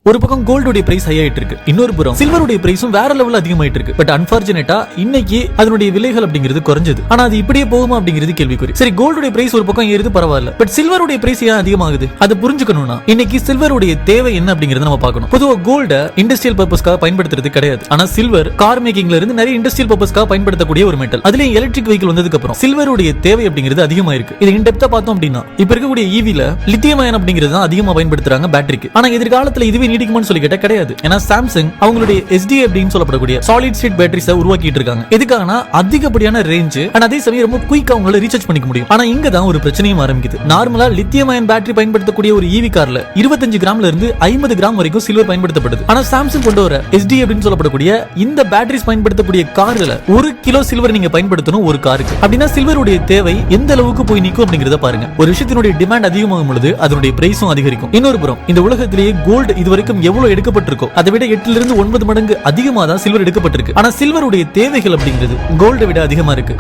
ஒரு பக்கம் கோல்டுடைய price high ஆயிட்டு இருக்கு, இன்னொரு புறம் சில்வருடைய பிரைஸும் வேற லெவல் அதிகமாயிட்டு இருக்கு. பட் அன்பார்ச்சுனேட்டா இன்னைக்கு அதனுடைய விலைகள் அப்படிங்கிறது குறைஞ்சது. ஆனா அது இப்படியே போகுமா அப்படிங்கிறது கேள்விக்குறி. சரி, கோல்டுடைய பிரைஸ் ஒரு பக்கம் ஏறுது, பரவாயில்ல. பட் சில்வருடைய பிரைஸ் ஏன் அதிகமாகுது? அது புரிஞ்சுக்கணும்னா இன்னைக்கு சில்வருடைய தேவை என்ன அப்படிங்கறத நம்ம பார்க்கணும். பொதுவா கோல்ட இண்டஸ்ட்ரியல் பர்பஸ்க்காக பயன்படுத்துறது கிடையாது. ஆனா சில்வர் கார் மேக்கிங்ல இருந்து நிறைய இண்டஸ்ட்ரியல் பர்பஸ்க்காக பயன்படுத்தக்கூடிய ஒரு மெட்டல். அதுலயும் எலக்ட்ரிக் வெஹிக்கிள் வந்ததுக்கு அப்புறம் சில்வருடைய தேவை அப்படிங்கிறது அதிகமா இருக்கு. இது இன்டெப்தா பார்த்தோம் அப்படின்னா இப்ப இருக்கக்கூடிய ஈவில லித்தியம் அயன் அப்படிங்கிறது தான் அதிகமா பயன்படுத்துறாங்க பேட்டரிக்கு. ஆனா எதிர்காலத்துல இதுவே நீடிக்குமான்னு சொல்லி கேட்டா கிடையாது. ஏன்னா சாம்சங் அவங்களுடைய SDA அப்படின்னு சொல்லப்படக்கூடிய சாலிட் ஸ்டேட் பேட்டரிஸை உருவாக்கிட்டு இருக்காங்க. எதுக்காகனா அதிகப்படியான ரேஞ்ச் அண்ட் அதே சமயம் ரொம்ப குயிக்கா அவங்களால ரீசார்ஜ் பண்ணிக்க முடியும். ஆனா இங்க தான் ஒரு பிரச்சனையும் ஆரம்பிக்குது. நார்மலா லித்தியம் அயன் பேட்டரி பயன்படுத்தக்கூடிய ஒரு ஈவி கார்ல 25 கிராம்ல இருந்து 50 கிராம் வரைக்கும் சில்வர் பயன்படுத்தப்படுது. ஆனா சாம்சங் கொண்டு வர SDA அப்படின்னு சொல்லப்படக்கூடிய இந்த பேட்டரிஸ் பயன்படுத்தக்கூடிய கார்ல 1 கிலோ சில்வர் நீங்க பயன்படுத்தணும் ஒரு காருக்கு. அப்படின்னா சில்வருடைய தேவை எந்த அளவுக்கு போய் நிற்கும் அப்படிங்கறத பாருங்க. ஒரு விஷயத்தினுடைய டிமாண்ட் அதிகமாகும் பொழுது அதனுடைய பிரைஸும் அதிகரிக்கும். இன்னொரு புறம் இந்த உலகத்திலேயே கோல்டு இதுவரைக்கும் எவ்வளவு எடுக்கப்பட்டிருக்கோ அதை விட 8 இருந்து 9 மடங்கு அதிகமா தான் சில்வர் எடுக்கப்பட்டிருக்கு. ஆனா சில்வருடைய தேவைகள் அப்படிங்கிறது கோல்டை விட அதிகமா இருக்கு.